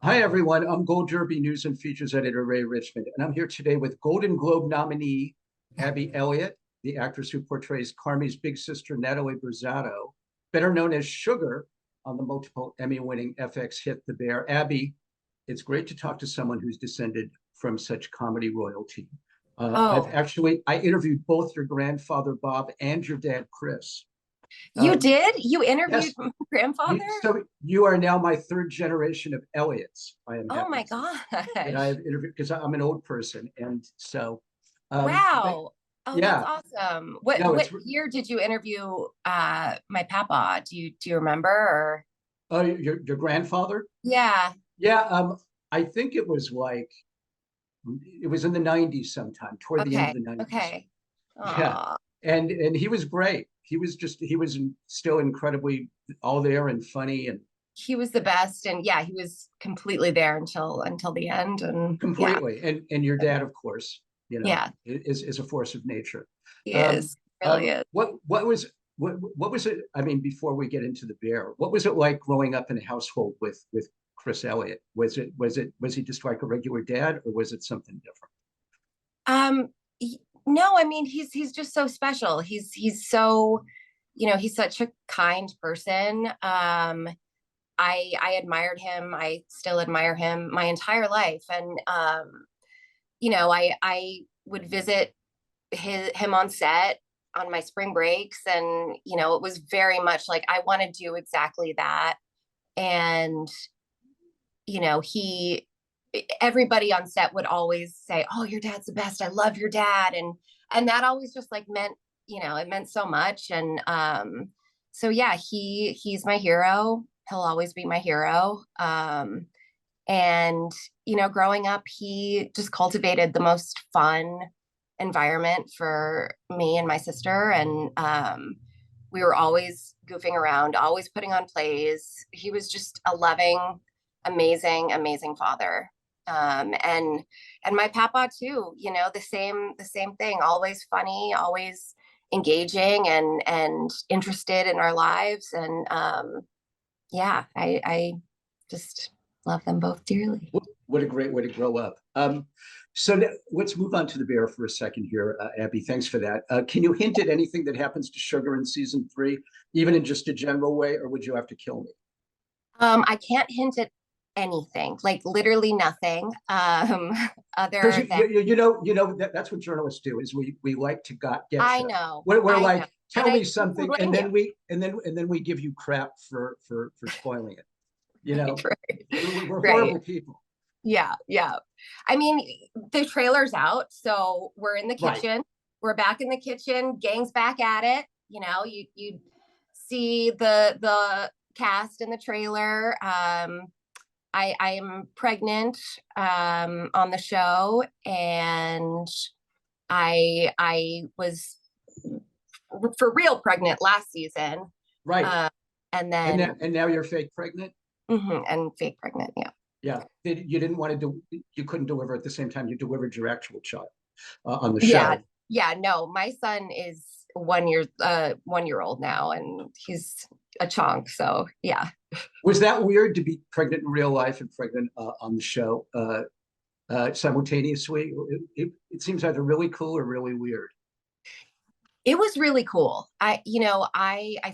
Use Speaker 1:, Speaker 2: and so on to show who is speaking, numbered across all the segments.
Speaker 1: Hi, everyone. I'm Gold Derby News and Features Editor Ray Richmond, and I'm here today with Golden Globe nominee Abby Elliott, the actress who portrays Carmi's big sister Natalie Bruzzato, better known as Sugar on the multiple Emmy-winning FX hit The Bear. Abby, it's great to talk to someone who's descended from such comedy royalty.
Speaker 2: Oh,
Speaker 1: I interviewed both your grandfather Bob and your dad Chris.
Speaker 2: you
Speaker 1: Um,
Speaker 2: did? You interviewed
Speaker 1: yes,
Speaker 2: my grandfather?
Speaker 1: so you are now my third generation of Elliots. I am
Speaker 2: Oh
Speaker 1: happy
Speaker 2: my
Speaker 1: to say that I
Speaker 2: gosh.
Speaker 1: have interviewed because I'm an old person, and so but
Speaker 2: Wow. Oh, that's
Speaker 1: yeah,
Speaker 2: awesome. What
Speaker 1: no,
Speaker 2: what
Speaker 1: it's
Speaker 2: year did you interview my papa? Do you remember or
Speaker 1: your grandfather.
Speaker 2: yeah.
Speaker 1: Yeah, I think it was in the '90s sometime, toward the end of
Speaker 2: Okay.
Speaker 1: the '90s.
Speaker 2: Okay.
Speaker 1: Yeah,
Speaker 2: Oh,
Speaker 1: and he was great. He was still incredibly all there and funny and
Speaker 2: he was the best and yeah, he was completely there until the end and yeah.
Speaker 1: completely. And your dad, of course,
Speaker 2: Yeah,
Speaker 1: is a force of nature.
Speaker 2: he
Speaker 1: Um,
Speaker 2: is. Really is.
Speaker 1: what was it? I mean, before we get into the bear, what was it like growing up in a household with Chris Elliott? Was he just like a regular dad, or was it something different?
Speaker 2: Um, no, I mean he's just so special. He's so, he's such a kind person. I admired him. I still admire him my entire life, and I would visit him on set on my spring breaks, and it was very much like I want to do exactly that. And he everybody on set would always say, "Oh, your dad's the best. I love your dad." And that always just like meant, it meant so much. And so yeah, he's my hero. He'll always be my hero. And growing up, he just cultivated the most fun environment for me and my sister. And we were always goofing around, always putting on plays. He was just a loving, amazing father. And my papa too, the same thing, always funny, always engaging and interested in our lives. And yeah, I just love them both dearly.
Speaker 1: What a great way to grow up. Let's move on to the bear for a second here, Abby. Thanks for that. Can you hint at anything that happens to Sugar in season three, even in just a general way, or would you have to kill me?
Speaker 2: I can't hint at anything, like literally nothing,
Speaker 1: Because
Speaker 2: other than
Speaker 1: that's what journalists do is we like to get
Speaker 2: I
Speaker 1: you.
Speaker 2: know,
Speaker 1: We're
Speaker 2: I know,
Speaker 1: like,
Speaker 2: and
Speaker 1: tell
Speaker 2: I
Speaker 1: me
Speaker 2: don't
Speaker 1: something, and
Speaker 2: blame you.
Speaker 1: then we give you crap for spoiling it. You
Speaker 2: Right,
Speaker 1: know,
Speaker 2: right,
Speaker 1: we're
Speaker 2: right.
Speaker 1: horrible people.
Speaker 2: Yeah, yeah. I mean, the trailer's out, so we're in the
Speaker 1: Right.
Speaker 2: kitchen. We're back in the kitchen. Gang's back at it. You see the cast in the trailer. I am pregnant on the show, and I was for real pregnant last season,
Speaker 1: Right.
Speaker 2: uh, and then
Speaker 1: And now you're fake pregnant.
Speaker 2: and fake pregnant. Yeah,
Speaker 1: Yeah. You didn't want to you couldn't deliver at the same time you delivered your actual child on the
Speaker 2: yeah,
Speaker 1: show.
Speaker 2: yeah. No, my son is 1 year old now, and he's a chonk. So yeah.
Speaker 1: Was that weird to be pregnant in real life and pregnant on the show simultaneously? It seems either really cool or really weird.
Speaker 2: It was really cool. I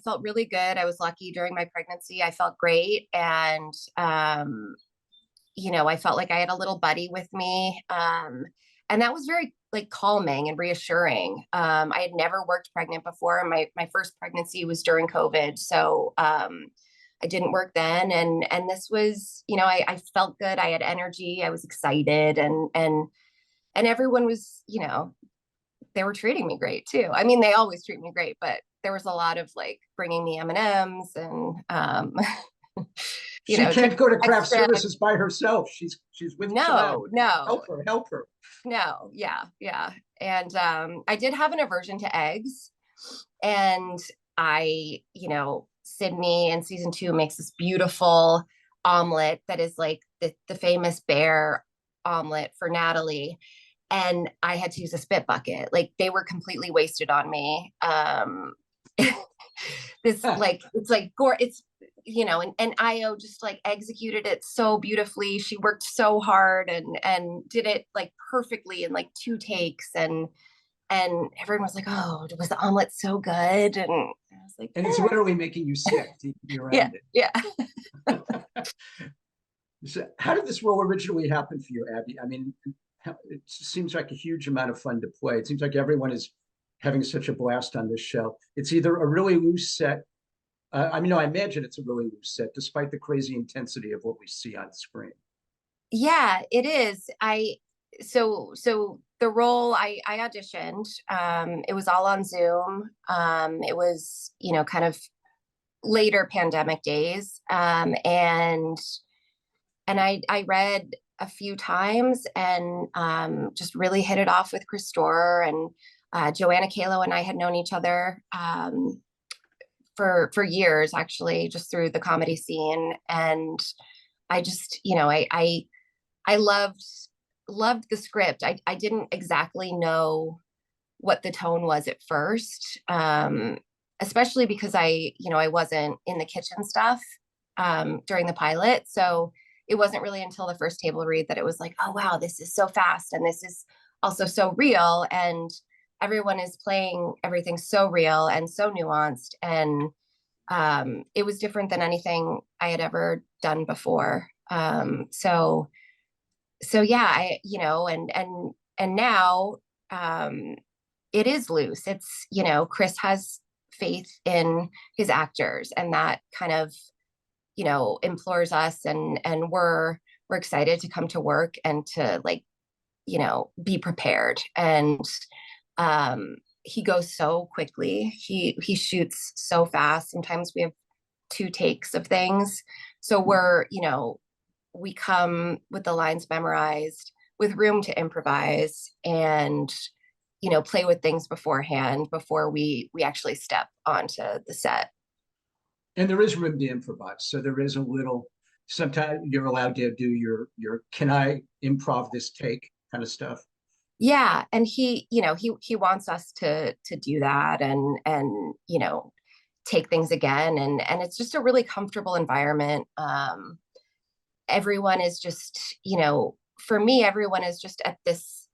Speaker 2: felt really good. I was lucky during my pregnancy. I felt great, and I felt like I had a little buddy with me, and that was very like calming and reassuring. I had never worked pregnant before. My first pregnancy was during COVID, so I didn't work then, and this was, I felt good. I had energy. I was excited, and everyone was, they were treating me great too. I mean, they always treat me great, but there was a lot of like bringing me M&Ms and
Speaker 1: She
Speaker 2: just
Speaker 1: can't go to craft
Speaker 2: extra.
Speaker 1: services by herself. She's with
Speaker 2: No,
Speaker 1: child.
Speaker 2: no,
Speaker 1: Help her.
Speaker 2: no, yeah, yeah. And I did have an aversion to eggs, and Sydney in season 2 makes this beautiful omelet that is like the famous bear omelet for Natalie, and I had to use a spit bucket. Like they were completely wasted on me. This like it's like gore. It's and Io just like executed it so beautifully. She worked so hard and did it like perfectly in like 2 takes, and everyone was like, oh, was the omelet so good? And I was like,
Speaker 1: And it's literally making you sick to be
Speaker 2: yeah,
Speaker 1: around it.
Speaker 2: yeah.
Speaker 1: So how did this role originally happen for you, Abby? I mean, it seems like a huge amount of fun to play. It seems like everyone is having such a blast on this show. It's either a really loose set. I mean, no, I imagine it's a really loose set, despite the crazy intensity of what we see on screen.
Speaker 2: Yeah, it is. So the role I auditioned, it was all on Zoom. It was, kind of later pandemic days. And I read a few times and just really hit it off with Chris Storer, and Joanna Kalo and I had known each other for years, actually, just through the comedy scene. And I just, I loved the script. I didn't exactly know what the tone was at first, especially because I wasn't in the kitchen stuff during the pilot. So it wasn't really until the first table read that it was like, oh, wow, this is so fast. And this is also so real. And everyone is playing everything so real and so nuanced. And it was different than anything I had ever done before. So yeah, and now it is loose. It's, Chris has faith in his actors, and that kind of, implores us, and we're excited to come to work and to, like, be prepared. And he goes so quickly. He shoots so fast. Sometimes we have 2 takes of things. So we come with the lines memorized, with room to improvise, and play with things beforehand before we actually step onto the set.
Speaker 1: And there is room to improvise. So there is a little, sometimes you're allowed to do your can I improv this take kind of stuff.
Speaker 2: Yeah, and he wants us to do that, and take things again, and it's just a really comfortable environment. Everyone is just, for me, everyone is just at this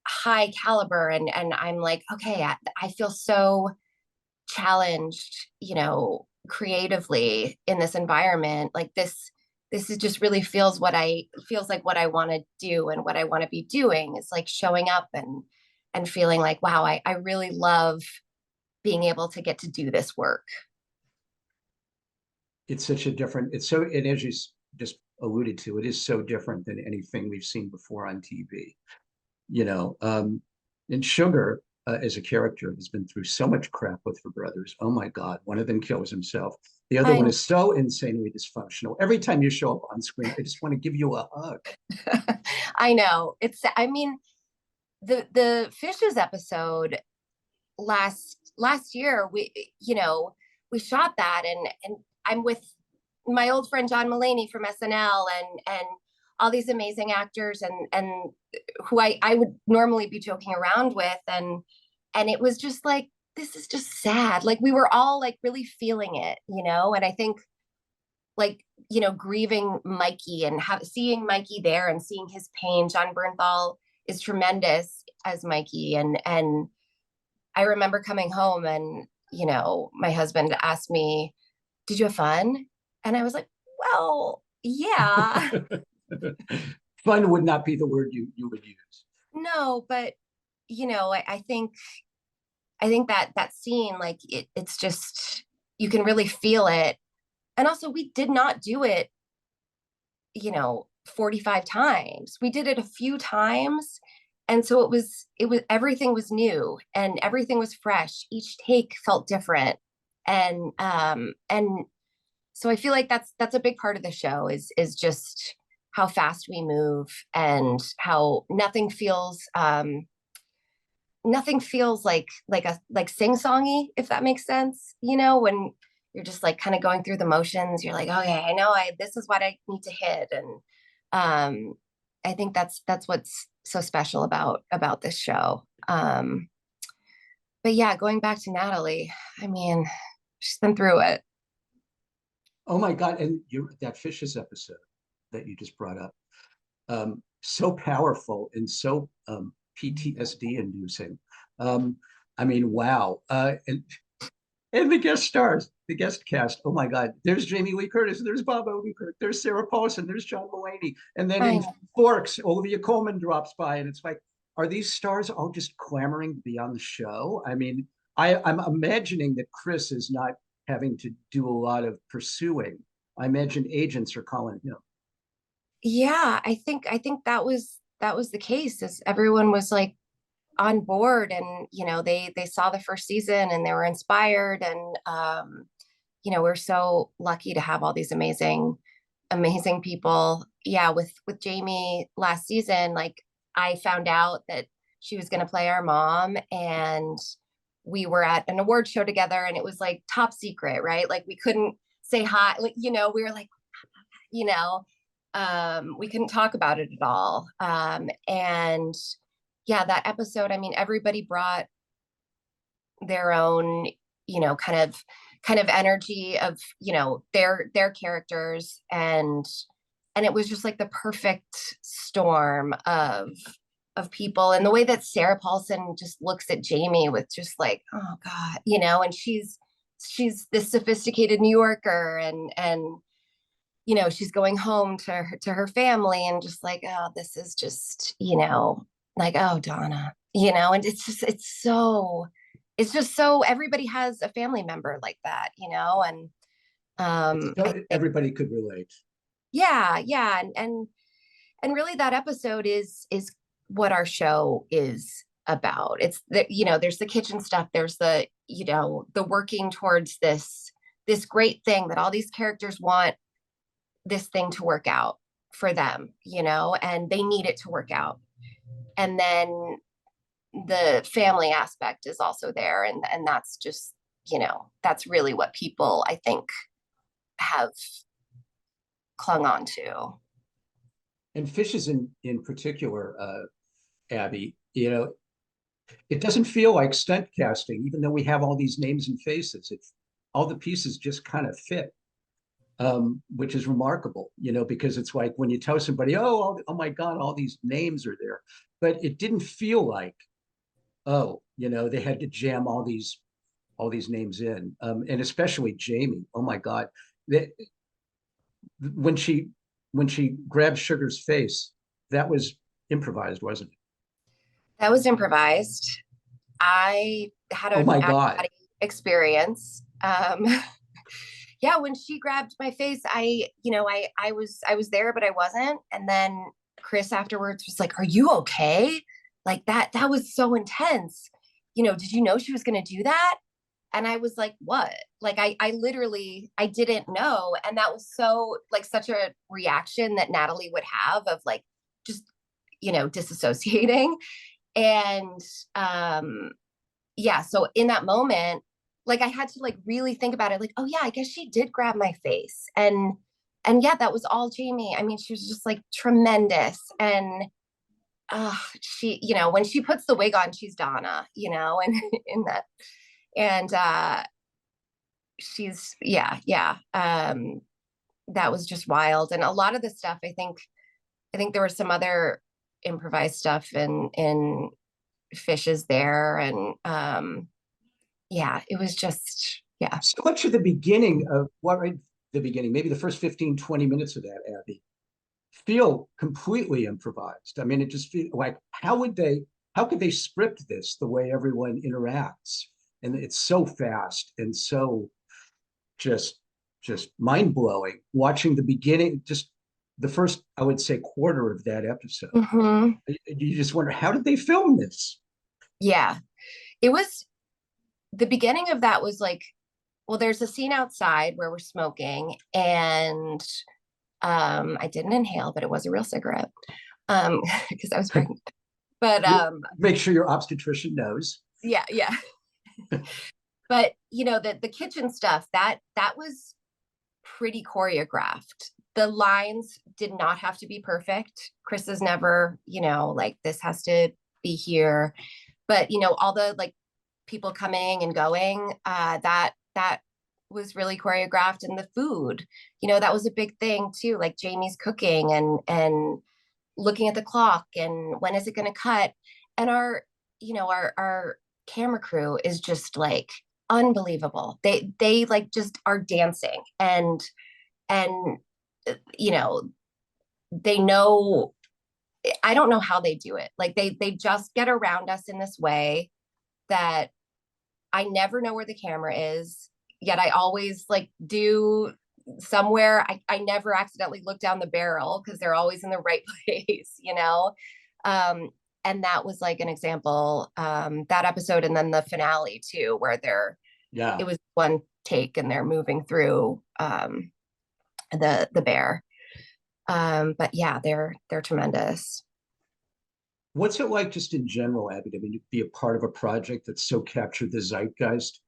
Speaker 2: high caliber, and I'm like, okay, I feel so challenged, creatively in this environment. Like this is just really feels like what I want to do and what I want to be doing. It's like showing up and feeling like, wow, I really love being able to get to do this work.
Speaker 1: It's such a different, it's so, and as you just alluded to, it is so different than anything we've seen before on TV. And Sugar, as a character, has been through so much crap with her brothers. Oh my God, one of them kills himself. The other one is so insanely dysfunctional. Every time you show up on screen, I just want to give you a hug.
Speaker 2: I know. I mean, the Fishes episode last year, we shot that, and I'm with my old friend John Mulaney from SNL, and all these amazing actors, and who I would normally be joking around with, and it was just like, this is just sad. Like, we were all like really feeling it, and I think, like, grieving Mikey and seeing Mikey there and seeing his pain. Jon Bernthal is tremendous as Mikey, and I remember coming home, and my husband asked me, did you have fun? And I was like, well, yeah.
Speaker 1: Fun would not be the word you would use.
Speaker 2: No, but I think that scene, like, it's just, you can really feel it. And also, we did not do it 45 times. We did it a few times, and so it was everything was new and everything was fresh. Each take felt different, and so I feel like that's a big part of the show, is just how fast we move, and how nothing feels like sing-songy, if that makes sense. When you're just like kind of going through the motions, you're like, oh yeah, I know, this is what I need to hit. And I think that's what's so special about this show. But yeah, going back to Natalie, I mean, she's been through it.
Speaker 1: Oh my God. And that Fishes episode that you just brought up, so powerful and so PTSD inducing. Um, I mean, wow. And the guest stars, the guest cast. Oh my God. There's Jamie Lee Curtis. There's Bob Odenkirk. There's Sarah Paulson. There's John Mulaney. And then
Speaker 2: I
Speaker 1: in
Speaker 2: know.
Speaker 1: Forks, Olivia Colman drops by. And it's like, are these stars all just clamoring to be on the show? I mean, I'm imagining that Chris is not having to do a lot of pursuing. I imagine agents are calling him.
Speaker 2: Yeah, I think that was the case, is everyone was like on board, and they saw the first season and they were inspired, and we're so lucky to have all these amazing people. Yeah, with Jamie last season, like I found out that she was going to play our mom, and we were at an award show together, and it was like top secret, right? Like we couldn't say hi, like we were like, you know we couldn't talk about it at all. And yeah, that episode, I mean, everybody brought their own, kind of energy of, their characters, and it was just like the perfect storm of people. And the way that Sarah Paulson just looks at Jamie with just like, oh God, and she's this sophisticated New Yorker, and she's going home to her family, and just like, oh, this is just, like, oh, Donna, and it's just so everybody has a family member like that, and I think,
Speaker 1: Everybody could relate.
Speaker 2: yeah, yeah. And really that episode is what our show is about. It's the, there's the kitchen stuff, there's the working towards this great thing that all these characters want this thing to work out for them, and they need it to work out. And then the family aspect is also there. And that's just, that's really what people, I think, have clung on to.
Speaker 1: And Fishes in particular, Abby, it doesn't feel like stunt casting, even though we have all these names and faces. It's all the pieces just kind of fit, which is remarkable, because it's like when you tell somebody, oh my God, all these names are there, but it didn't feel like, oh, they had to jam all these names in, and especially Jamie. Oh my God, that when she grabbed Sugar's face, that was improvised, wasn't it?
Speaker 2: That was improvised. I had
Speaker 1: Oh
Speaker 2: an
Speaker 1: my
Speaker 2: out of
Speaker 1: God.
Speaker 2: body experience. Yeah, when she grabbed my face, I was there, but I wasn't. And then Chris afterwards was like, "Are you okay?" Like that was so intense. Did you know she was going to do that? And I was like, "What?" Like I literally I didn't know, and that was so like such a reaction that Natalie would have of like just disassociating. And yeah, so in that moment, like I had to like really think about it, like, oh yeah, I guess she did grab my face. And yeah, that was all Jamie. I mean, she was just like tremendous. And she, when she puts the wig on, she's Donna, and in that. And she's, yeah, yeah. That was just wild. And a lot of the stuff, I think there was some other improvised stuff in Fishes there. And yeah, it was just, yeah.
Speaker 1: So much of the beginning of what, right, the beginning, maybe the first 15, 20 minutes of that, Abby, feel completely improvised. I mean, it just feels like, how could they script this the way everyone interacts? And it's so fast and so just just mind blowing watching the beginning, just the first, I would say, quarter of that episode.
Speaker 2: Hmm.
Speaker 1: You just wonder, how did they film this?
Speaker 2: Yeah, it was the beginning of that was like, well, there's a scene outside where we're smoking, and I didn't inhale, but it was a real cigarette, because I was pregnant. But
Speaker 1: Make sure your obstetrician knows.
Speaker 2: yeah, yeah. But the kitchen stuff, that was pretty choreographed. The lines did not have to be perfect. Chris is never, like, this has to be here. But all the like people coming and going, that was really choreographed, and the food, you know, that was a big thing too, like Jamie's cooking and looking at the clock and when is it going to cut. And our, you know, our camera crew is just like unbelievable. They like just are dancing and you know, they know, I don't know how they do it. Like they just get around us in this way that I never know where the camera is, yet I always like do somewhere. I never accidentally look down the barrel because they're always in the right place, you know? Um, and that was like an example, that episode, and then the finale too, where
Speaker 1: Yeah.
Speaker 2: it was one take and they're moving through the bear. But yeah, they're tremendous.
Speaker 1: What's it like just in general, Abby, to be a part of a project that's so captured the zeitgeist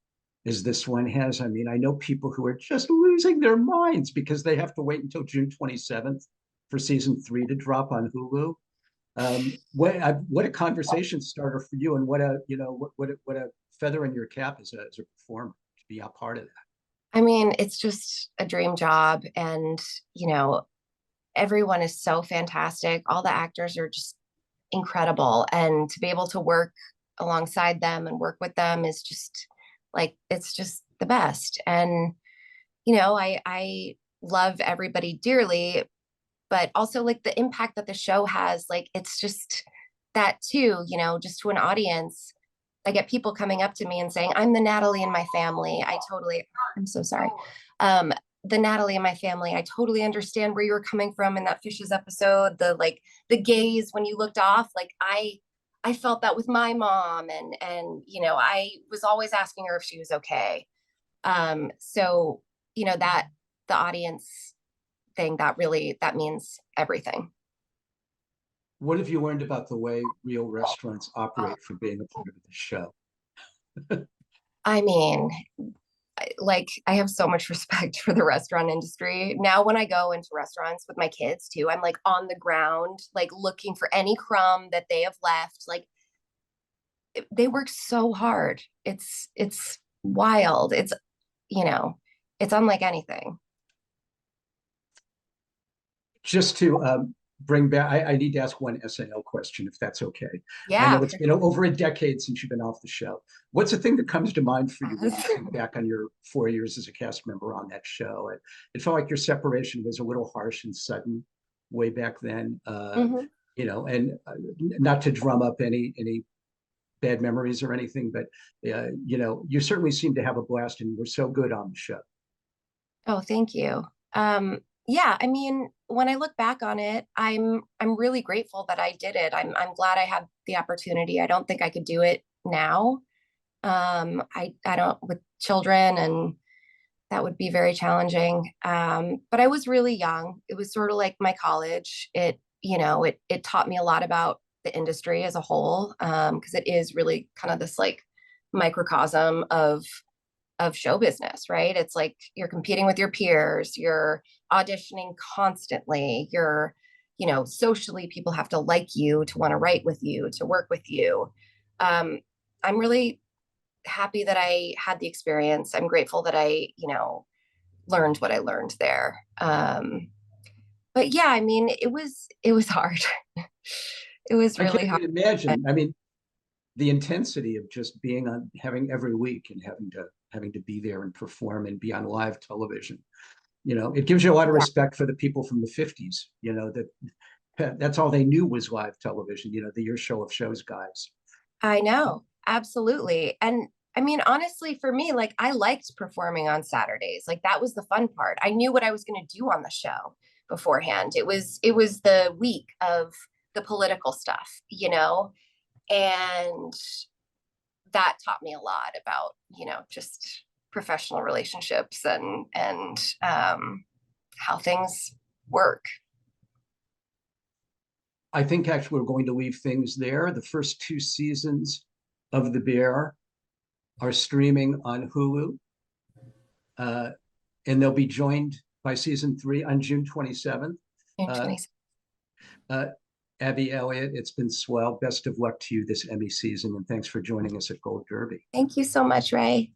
Speaker 1: as this one has? I mean, I know people who are just losing their minds because they have to wait until June 27th for season 3 to drop on Hulu. What a conversation starter for you, and what a, you know, what a feather in your cap as a performer to be a part of that.
Speaker 2: I mean, it's just a dream job, and you know, everyone is so fantastic. All the actors are just incredible, and to be able to work alongside them and work with them is just like, it's just the best. And you know, I love everybody dearly, but also like the impact that the show has, like it's just that too, you know, just to an audience. I get people coming up to me and saying, I'm the Natalie in my family. I'm so sorry. Um, the Natalie in my family, I totally understand where you were coming from in that Fishes episode. The like the gaze when you looked off, like I felt that with my mom, and you know, I was always asking her if she was okay. So you know, that the audience thing, that means everything.
Speaker 1: What have you learned about the way real restaurants operate from being a part of the show?
Speaker 2: I mean, like I have so much respect for the restaurant industry. Now when I go into restaurants with my kids too, I'm like on the ground, like looking for any crumb that they have left. Like they work so hard. It's wild. It's, you know, it's unlike anything.
Speaker 1: Just to bring back, I need to ask one SNL question, if that's okay. I
Speaker 2: Yeah,
Speaker 1: know it's
Speaker 2: for
Speaker 1: been over a decade since you've been off the show. What's the thing that comes to mind for you when you
Speaker 2: sure.
Speaker 1: think back on your 4 years as a cast member on that show? It felt like your separation was a little harsh and sudden way back then.
Speaker 2: Mhm.
Speaker 1: You know, and not to drum up any bad memories or anything, but you know, you certainly seem to have a blast, and you were so good on the show.
Speaker 2: Oh, thank you. Yeah, I mean, when I look back on it, I'm really grateful that I did it. I'm glad I had the opportunity. I don't think I could do it now. I don't, with children, and that would be very challenging. But I was really young. It was sort of like my college. It, you know, it taught me a lot about the industry as a whole, because it is really kind of this like microcosm of show business, right? It's like you're competing with your peers, you're auditioning constantly, you're, you know, socially people have to like you to want to write with you, to work with you. Um, I'm really happy that I had the experience. I'm grateful that I, you know, learned what I learned there. But yeah, I mean, it was hard. It was
Speaker 1: I can't
Speaker 2: really hard.
Speaker 1: even imagine. I mean, the intensity of just being on, having every week and having to be there and perform and be on live television. You know, it gives you a lot of
Speaker 2: Yeah,
Speaker 1: respect for the people from the 50s, you know, that's all they knew was live television, you know, the Your Show of Shows guys.
Speaker 2: I know. Absolutely. And I mean, honestly, for me, like I liked performing on Saturdays. Like that was the fun part. I knew what I was going to do on the show beforehand. It was the week of the political stuff, you know, and that taught me a lot about, you know, just professional relationships and how things work.
Speaker 1: I think actually we're going to leave things there. The first 2 seasons of The Bear are streaming on Hulu, uh, and they'll be joined by season 3 on June 27th.
Speaker 2: In
Speaker 1: Uh,
Speaker 2: 20.
Speaker 1: uh, Abby Elliott, it's been swell. Best of luck to you this Emmy season, and thanks for joining us at Gold Derby.
Speaker 2: Thank you so much, Ray.